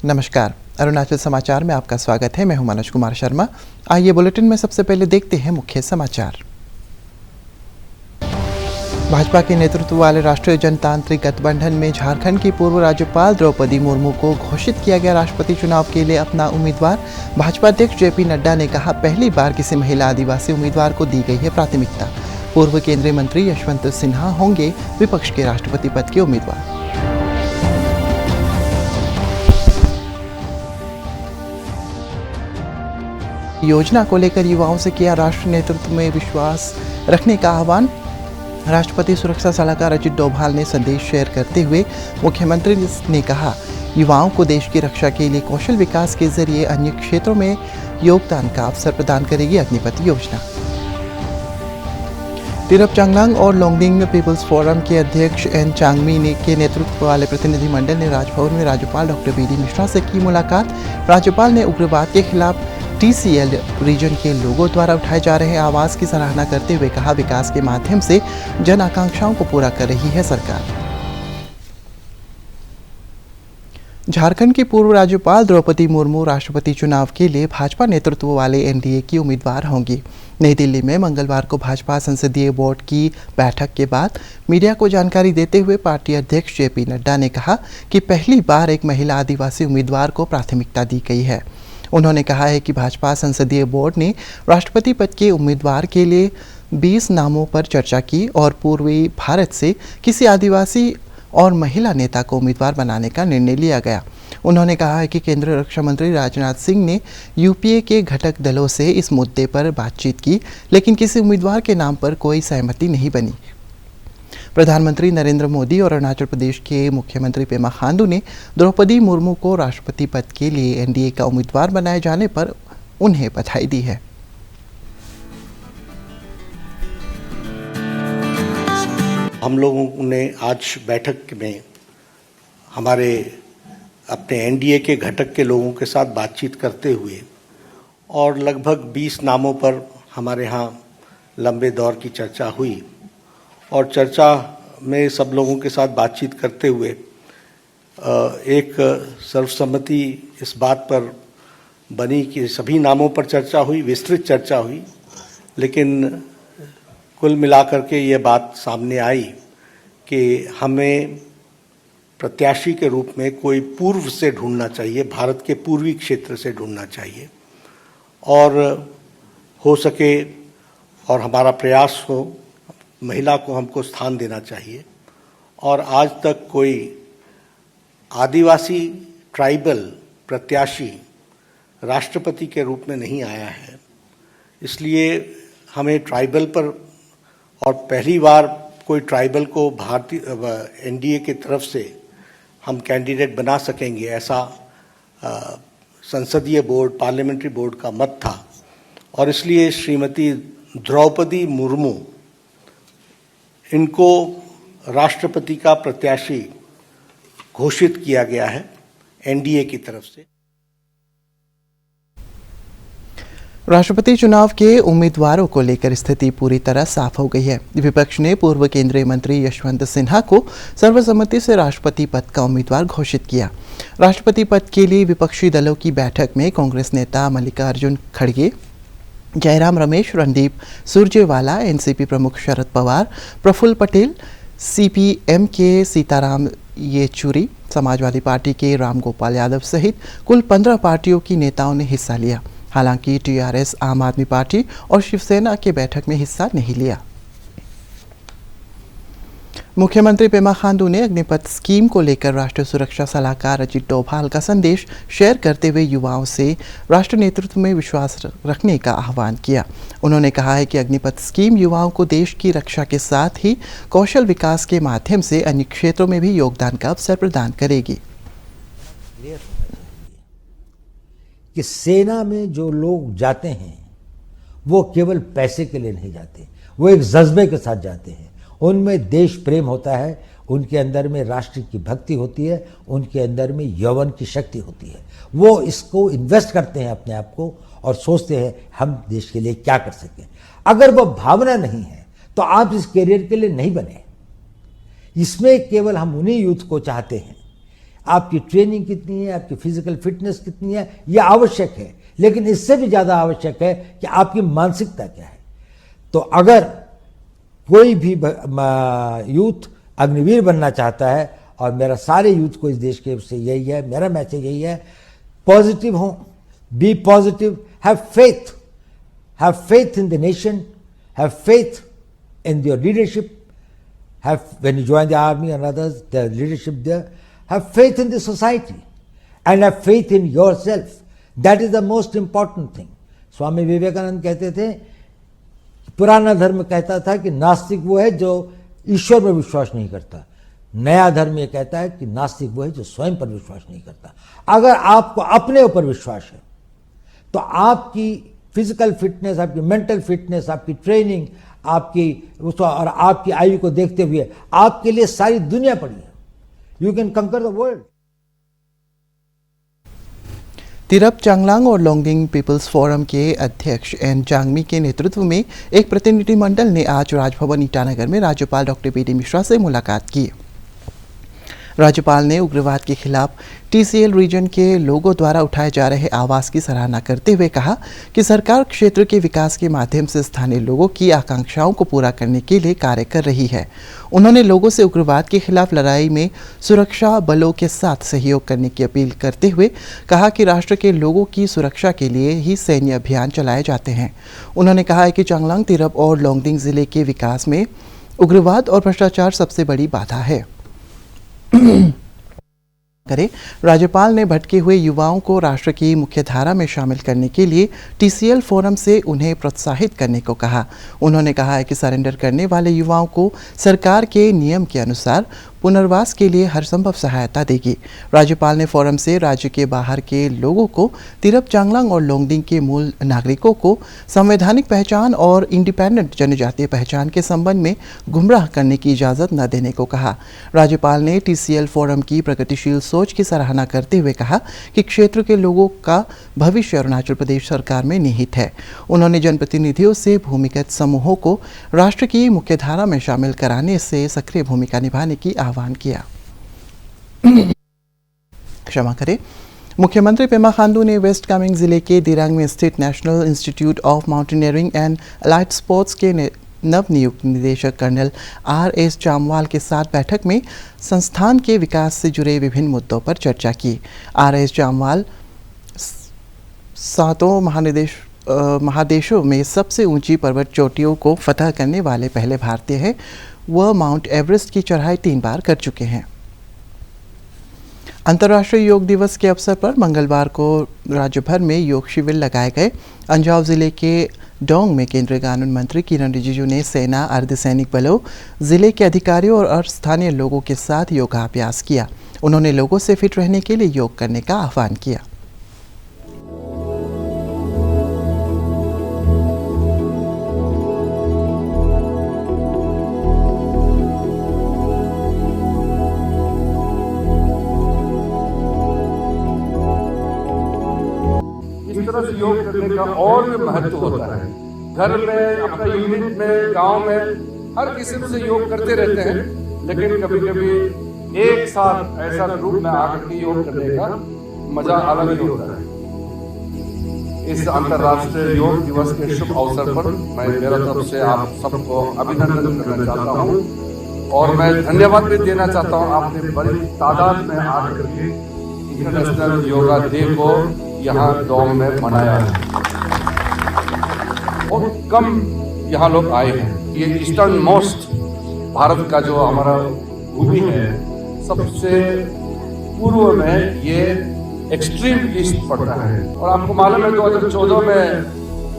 नमस्कार, अरुणाचल समाचार में आपका स्वागत है। मैं हूं मनोज कुमार शर्मा। आइए बुलेटिन में सबसे पहले देखते हैं मुख्य समाचार। भाजपा के नेतृत्व वाले राष्ट्रीय जनतांत्रिक गठबंधन में झारखंड की पूर्व राज्यपाल द्रौपदी मुर्मू को घोषित किया गया राष्ट्रपति चुनाव के लिए अपना उम्मीदवार। भाजपा अध्यक्ष जेपी नड्डा ने कहा, पहली बार किसी महिला आदिवासी उम्मीदवार को दी गई है प्राथमिकता। पूर्व केंद्रीय मंत्री यशवंत सिन्हा होंगे विपक्ष के राष्ट्रपति पद के उम्मीदवार। योजना को लेकर युवाओं से किया राष्ट्र नेतृत्व में विश्वास रखने का आह्वान। राष्ट्रपति सुरक्षा सलाहकार अजित डोभाल ने संदेश शेयर करते हुए मुख्यमंत्री ने कहा, युवाओं को देश की रक्षा के लिए कौशल विकास के जरिए अन्य क्षेत्रों में योगदान का अवसर प्रदान करेगी अग्निपथ योजना। तिरप चांगलांग और लोंगडिंग पीपल्स फोरम के अध्यक्ष एन चांगमी के नेतृत्व वाले प्रतिनिधिमंडल ने राजभवन में राज्यपाल डॉक्टर बी डी मिश्रा से की मुलाकात। राज्यपाल ने उग्रवाद के खिलाफ TCL रीजन के लोगों द्वारा उठाए जा रहे आवाज की सराहना करते हुए कहा, विकास के माध्यम से जन आकांक्षाओं को पूरा कर रही है सरकार। झारखंड की पूर्व राज्यपाल द्रौपदी मुर्मू राष्ट्रपति चुनाव के लिए भाजपा नेतृत्व वाले NDA की उम्मीदवार होंगी। नई दिल्ली में मंगलवार को भाजपा संसदीय बोर्ड की बैठक के बाद मीडिया को जानकारी देते हुए पार्टी अध्यक्ष जेपी नड्डा ने कहा कि पहली बार एक महिला आदिवासी उम्मीदवार को प्राथमिकता दी गई है। उन्होंने कहा है कि भाजपा संसदीय बोर्ड ने राष्ट्रपति पद के उम्मीदवार के लिए 20 नामों पर चर्चा की और पूर्वी भारत से किसी आदिवासी और महिला नेता को उम्मीदवार बनाने का निर्णय लिया गया। उन्होंने कहा है कि केंद्रीय रक्षा मंत्री राजनाथ सिंह ने UPA के घटक दलों से इस मुद्दे पर बातचीत की, लेकिन किसी उम्मीदवार के नाम पर कोई सहमति नहीं बनी। प्रधानमंत्री नरेंद्र मोदी और अरुणाचल प्रदेश के मुख्यमंत्री पेमा खांडू ने द्रौपदी मुर्मू को राष्ट्रपति पद के लिए NDA का उम्मीदवार बनाए जाने पर उन्हें बधाई दी है। हम लोगों ने आज बैठक में हमारे अपने NDA के घटक के लोगों के साथ बातचीत करते हुए और लगभग 20 नामों पर हमारे यहाँ लंबे दौर की चर्चा हुई और चर्चा में सब लोगों के साथ बातचीत करते हुए एक सर्वसम्मति इस बात पर बनी कि सभी नामों पर चर्चा हुई, विस्तृत चर्चा हुई, लेकिन कुल मिलाकर के ये बात सामने आई कि हमें प्रत्याशी के रूप में कोई पूर्व से ढूंढना चाहिए, भारत के पूर्वी क्षेत्र से ढूंढना चाहिए और हो सके और हमारा प्रयास हो महिला को हमको स्थान देना चाहिए। और आज तक कोई आदिवासी ट्राइबल प्रत्याशी राष्ट्रपति के रूप में नहीं आया है, इसलिए हमें ट्राइबल पर और पहली बार कोई ट्राइबल को भारतीय NDA की तरफ से हम कैंडिडेट बना सकेंगे, ऐसा संसदीय बोर्ड, पार्लियामेंट्री बोर्ड का मत था और इसलिए श्रीमती द्रौपदी मुर्मू इनको राष्ट्रपति का प्रत्याशी घोषित किया गया है NDA की तरफ से। राष्ट्रपति चुनाव के उम्मीदवारों को लेकर स्थिति पूरी तरह साफ हो गई है। विपक्ष ने पूर्व केंद्रीय मंत्री यशवंत सिन्हा को सर्वसम्मति से राष्ट्रपति पद का उम्मीदवार घोषित किया। राष्ट्रपति पद के लिए विपक्षी दलों की बैठक में कांग्रेस नेता मल्लिकार्जुन खड़गे, जयराम रमेश, रणदीप सुरजेवाला, NCP प्रमुख शरद पवार, प्रफुल्ल पटेल, CPM के सीताराम येचुरी, समाजवादी पार्टी के रामगोपाल यादव सहित कुल 15 पार्टियों की नेताओं ने हिस्सा लिया। हालांकि TRS, आम आदमी पार्टी और शिवसेना के बैठक में हिस्सा नहीं लिया। मुख्यमंत्री पेमा खांडू ने अग्निपथ स्कीम को लेकर राष्ट्रीय सुरक्षा सलाहकार अजित डोभाल का संदेश शेयर करते हुए युवाओं से राष्ट्र नेतृत्व में विश्वास रखने का आह्वान किया। उन्होंने कहा है कि अग्निपथ स्कीम युवाओं को देश की रक्षा के साथ ही कौशल विकास के माध्यम से अन्य क्षेत्रों में भी योगदान का अवसर प्रदान करेगी। कि सेना में जो लोग जाते हैं वो केवल पैसे के लिए नहीं जाते, वो एक जज्बे के साथ जाते हैं। उनमें देश प्रेम होता है, उनके अंदर में राष्ट्र की भक्ति होती है, उनके अंदर में यौवन की शक्ति होती है। वो इसको इन्वेस्ट करते हैं अपने आप को और सोचते हैं हम देश के लिए क्या कर सकें। अगर वो भावना नहीं है तो आप इस कैरियर के लिए नहीं बने। इसमें केवल हम उन्हीं यूथ को चाहते हैं आपकी ट्रेनिंग कितनी है, आपकी फिजिकल फिटनेस कितनी है, यह आवश्यक है। लेकिन इससे भी ज़्यादा आवश्यक है कि आपकी मानसिकता क्या है। तो अगर कोई भी यूथ अग्निवीर बनना चाहता है, और मेरा सारे यूथ को इस देश के से यही है, मेरा मैसेज यही है, पॉजिटिव हो, B positive, have faith in the nation, have faith in your leadership, when you join the army and others, the leadership there, have faith in the society and have faith in yourself. That is the most important thing. Swami Vivekananda कहते थे, पुराना धर्म कहता था कि नास्तिक वो है जो ईश्वर पर विश्वास नहीं करता, नया धर्म ये कहता है कि नास्तिक वो है जो स्वयं पर विश्वास नहीं करता। अगर आपको अपने ऊपर विश्वास है तो आपकी फिजिकल फिटनेस, आपकी मेंटल फिटनेस, आपकी ट्रेनिंग, आपकी और आपकी आयु को देखते हुए आपके लिए सारी दुनिया पड़ी है। यू कैन कंकर द वर्ल्ड। तिरप चांगलांग और लोंगडिंग पीपल्स फोरम के अध्यक्ष एन चांगमी के नेतृत्व में एक प्रतिनिधिमंडल ने आज राजभवन ईटानगर में राज्यपाल डॉक्टर बी डी मिश्रा से मुलाकात की। राज्यपाल ने उग्रवाद के खिलाफ टीसीएल रीजन के लोगों द्वारा उठाए जा रहे आवाज़ की सराहना करते हुए कहा कि सरकार क्षेत्र के विकास के माध्यम से स्थानीय लोगों की आकांक्षाओं को पूरा करने के लिए कार्य कर रही है। उन्होंने लोगों से उग्रवाद के खिलाफ लड़ाई में सुरक्षा बलों के साथ सहयोग करने की अपील करते हुए कहा कि राष्ट्र के लोगों की सुरक्षा के लिए ही सैन्य अभियान चलाए जाते हैं। उन्होंने कहा है कि चांगलांग, तिरप और लोंगडिंग जिले के विकास में उग्रवाद और भ्रष्टाचार सबसे बड़ी बाधा है। राज्यपाल ने भटके हुए युवाओं को राष्ट्र की मुख्यधारा में शामिल करने के लिए टीसीएल फोरम से उन्हें प्रोत्साहित करने को कहा। उन्होंने कहा है कि सरेंडर करने वाले युवाओं को सरकार के नियम के अनुसार पुनर्वास के लिए हर संभव सहायता देगी। राज्यपाल ने फोरम से राज्य के बाहर के लोगों को तिरप चांगलांग और लोंगडिंग के मूल नागरिकों को संवैधानिक पहचान और इंडिपेंडेंट जनजातीय पहचान के संबंध में गुमराह करने की इजाज़त न देने को कहा। राज्यपाल ने टीसीएल फोरम की प्रगतिशील सोच की सराहना करते हुए कहा कि क्षेत्र के लोगों का भविष्य अरुणाचल प्रदेश सरकार में निहित है। उन्होंने जनप्रतिनिधियों से भूमिगत समूहों को राष्ट्र की मुख्यधारा में शामिल कराने से सक्रिय भूमिका निभाने की आह्वान किया। क्षमा करें। मुख्यमंत्री पेमा खांडू ने वेस्ट कामेंग जिले के दिरांग में स्थित national institute of mountaineering and allied sports के नवनियुक्त निदेशक कर्नल आर.एस. जामवाल के साथ बैठक में संस्थान के विकास से जुड़े विभिन्न मुद्दों पर चर्चा की। आर.एस. जामवाल सातों महादेशों में सबसे ऊंची पर्वत चोटियों को फतह करने वाले पहले भारतीय हैं। वह माउंट एवरेस्ट की चढ़ाई 3 बार कर चुके हैं। अंतर्राष्ट्रीय योग दिवस के अवसर पर मंगलवार को राज्य भर में योग शिविर लगाए गए। अंजाव जिले के डोंग में केंद्रीय कानून मंत्री किरण रिजिजू ने सेना, अर्धसैनिक बलों, जिले के अधिकारियों और स्थानीय लोगों के साथ योगाभ्यास किया। उन्होंने लोगों से फिट रहने के लिए योग करने का आह्वान किया। योग करने का और भी महत्व होता है। घर में, अपना यूनिट में, गांव में हर किस्म से योग करते रहते हैं, लेकिन कभी कभी एक साथ ऐसा ग्रुप में आकर के योग करने का मजा अलग ही होता है। इस अंतर्राष्ट्रीय योग दिवस के शुभ अवसर पर मैं मेरा तरफ से आप सबको अभिनंदन करना चाहता हूँ और मैं धन्यवाद भी देना चाहता हूँ। आपने बड़ी तादाद में आकर के इंटरनेशनल योगा डे को यहाँ डोंग में मनाया है। बहुत कम यहाँ लोग आए हैं। ये ईस्टर्न मोस्ट भारत का जो हमारा भूमि है, सबसे पूर्व में ये एक्सट्रीम ईस्ट पड़ता है। और आपको मालूम है 2014 में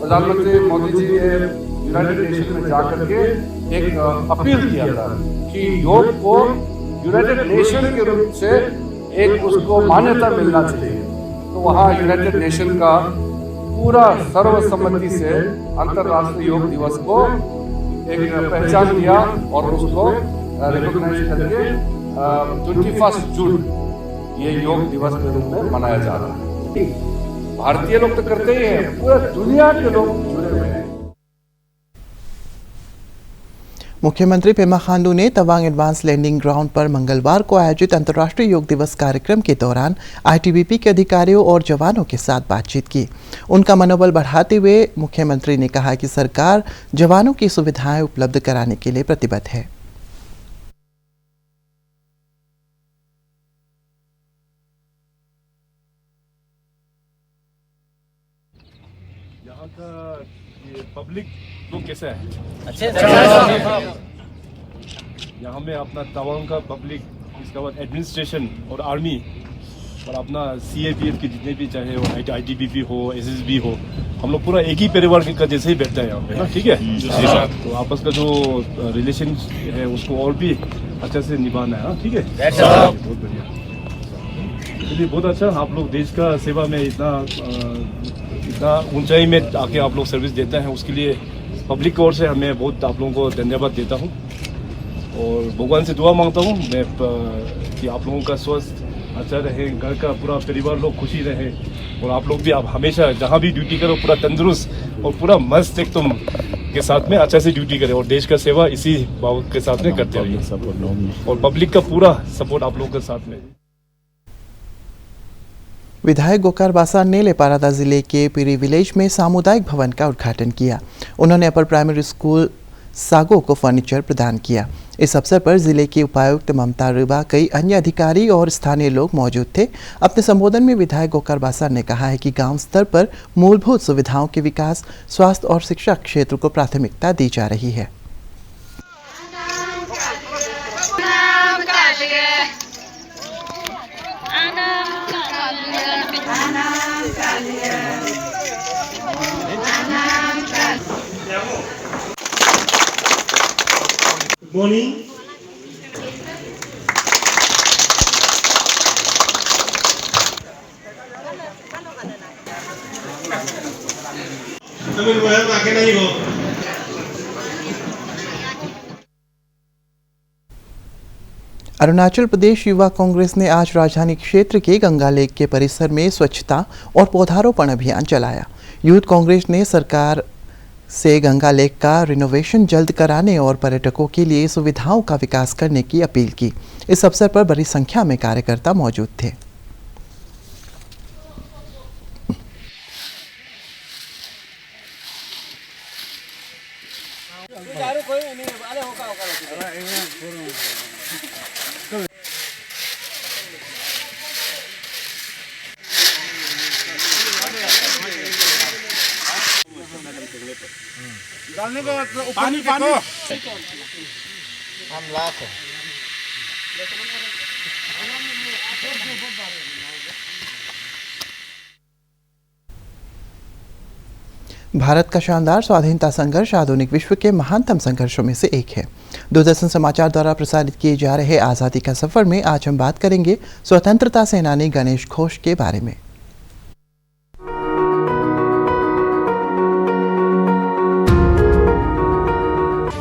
प्रधानमंत्री मोदी जी ने यूनाइटेड नेशन में जाकर के एक अपील किया था कि योग को यूनाइटेड नेशन के रूप से एक उसको मान्यता मिलना चाहिए। तो वहाँ यूनाइटेड नेशन का पूरा सर्वसम्मति से अंतर्राष्ट्रीय योग दिवस को एक पहचान दिया और उसको रिकॉग्नाइज करके 21 जून ये योग दिवस के रूप में मनाया जा रहा है। भारतीय लोग तो करते ही हैं, पूरा दुनिया के लोग जुड़े हुए हैं। मुख्यमंत्री पेमा खांडू ने तवांग एडवांस लैंडिंग ग्राउंड पर मंगलवार को आयोजित अंतर्राष्ट्रीय योग दिवस कार्यक्रम के दौरान आईटीबीपी के अधिकारियों और जवानों के साथ बातचीत की। उनका मनोबल बढ़ाते हुए मुख्यमंत्री ने कहा कि सरकार जवानों की सुविधाएं उपलब्ध कराने के लिए प्रतिबद्ध है। यहाँ का ये पब्लिक लोग कैसा है? अच्छे यहाँ में अपना तवांग का पब्लिक, इसके बाद एडमिनिस्ट्रेशन और आर्मी और अपना सीएपीएफ के जितने भी चाहे वो आईटीबीपी हो, एसएसबी हो, हम लोग पूरा एक ही परिवार का जैसे ही बैठता है यहाँ पे ना, ठीक है। तो आपस का जो रिलेशन है उसको और भी अच्छा से निभाना है, ठीक है। बहुत बढ़िया, चलिए बहुत अच्छा। आप लोग देश का सेवा में इतना ऊंचाई में आके आप लोग सर्विस देते हैं, उसके लिए पब्लिक की ओर से हमें बहुत आप लोगों को धन्यवाद देता हूँ और भगवान से दुआ मांगता हूँ मैं कि आप लोगों का स्वास्थ्य अच्छा रहे, घर का पूरा परिवार लोग खुशी रहे और आप लोग भी आप हमेशा जहाँ भी ड्यूटी करो पूरा तंदुरुस्त और पूरा मस्त एकदम के साथ में अच्छा से ड्यूटी करें और देश का सेवा इसी भाव के साथ में करते रहिए और पब्लिक का पूरा सपोर्ट आप लोगों के साथ में। विधायक गोकार बासा ने लेपारादा जिले के पिरी विलेज में सामुदायिक भवन का उद्घाटन किया। उन्होंने अपर प्राइमरी स्कूल सागो को फर्नीचर प्रदान किया। इस अवसर पर जिले की उपायुक्त ममता रिबा, कई अन्य अधिकारी और स्थानीय लोग मौजूद थे। अपने संबोधन में विधायक गोकार बासा ने कहा है कि गांव स्तर पर मूलभूत सुविधाओं के विकास, स्वास्थ्य और शिक्षा क्षेत्र को प्राथमिकता दी जा रही है। मॉर्निंग आगे नहीं हो। अरुणाचल प्रदेश युवा कांग्रेस ने आज राजधानी क्षेत्र के गंगा लेक के परिसर में स्वच्छता और पौधारोपण अभियान चलाया। यूथ कांग्रेस ने सरकार से गंगा लेक का रिनोवेशन जल्द कराने और पर्यटकों के लिए सुविधाओं का विकास करने की अपील की। इस अवसर पर बड़ी संख्या में कार्यकर्ता मौजूद थे। पानी पानी भारत का शानदार स्वाधीनता संघर्ष आधुनिक विश्व के महानतम संघर्षों में से एक है। दूरदर्शन समाचार द्वारा प्रसारित किए जा रहे आज़ादी का सफर में आज हम बात करेंगे स्वतंत्रता सेनानी गणेश घोष के बारे में।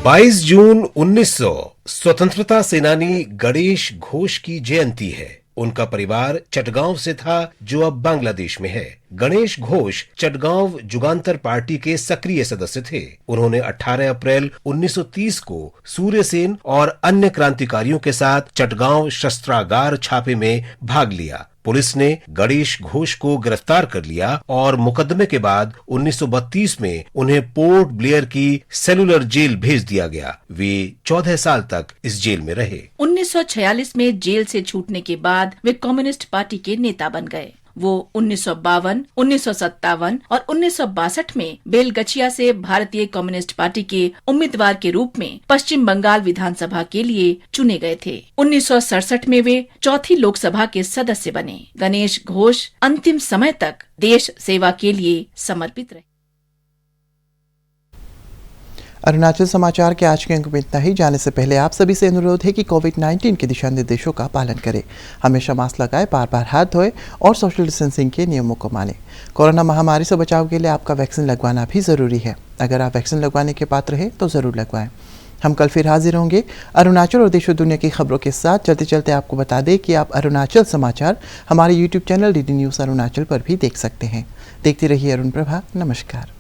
22 जून 1900 स्वतंत्रता सेनानी गणेश घोष की जयंती है। उनका परिवार चटगांव से था, जो अब बांग्लादेश में है। गणेश घोष चटगांव जुगांतर पार्टी के सक्रिय सदस्य थे। उन्होंने 18 अप्रैल 1930 को सूर्यसेन और अन्य क्रांतिकारियों के साथ चटगांव शस्त्रागार छापे में भाग लिया। पुलिस ने गणेश घोष को गिरफ्तार कर लिया और मुकदमे के बाद 1932 में उन्हें पोर्ट ब्लेयर की सेलुलर जेल भेज दिया गया। वे 14 साल तक इस जेल में रहे। 1946 में जेल से छूटने के बाद वे कम्युनिस्ट पार्टी के नेता बन गए। वो 1952, 1957 और 1962 में बेलगछिया से भारतीय कम्युनिस्ट पार्टी के उम्मीदवार के रूप में पश्चिम बंगाल विधानसभा के लिए चुने गए थे। 1967 में वे चौथी लोकसभा के सदस्य बने। गणेश घोष अंतिम समय तक देश सेवा के लिए समर्पित रहे। अरुणाचल समाचार के आज के अंक में इतना ही। जाने से पहले आप सभी से अनुरोध है कि कोविड-19 के दिशा निर्देशों का पालन करें। हमेशा मास्क लगाएं, बार बार हाथ धोएं और सोशल डिस्टेंसिंग के नियमों को मानें। कोरोना महामारी से बचाव के लिए आपका वैक्सीन लगवाना भी ज़रूरी है। अगर आप वैक्सीन लगवाने के पात्र हैं तो ज़रूर लगवाएं। हम कल फिर हाजिर होंगे अरुणाचल और देश और दुनिया की खबरों के साथ। चलते चलते आपको बता दें कि आप अरुणाचल समाचार हमारे YouTube channel DD news Arunachal पर भी देख सकते हैं। देखते रहिए अरुण प्रभा। नमस्कार।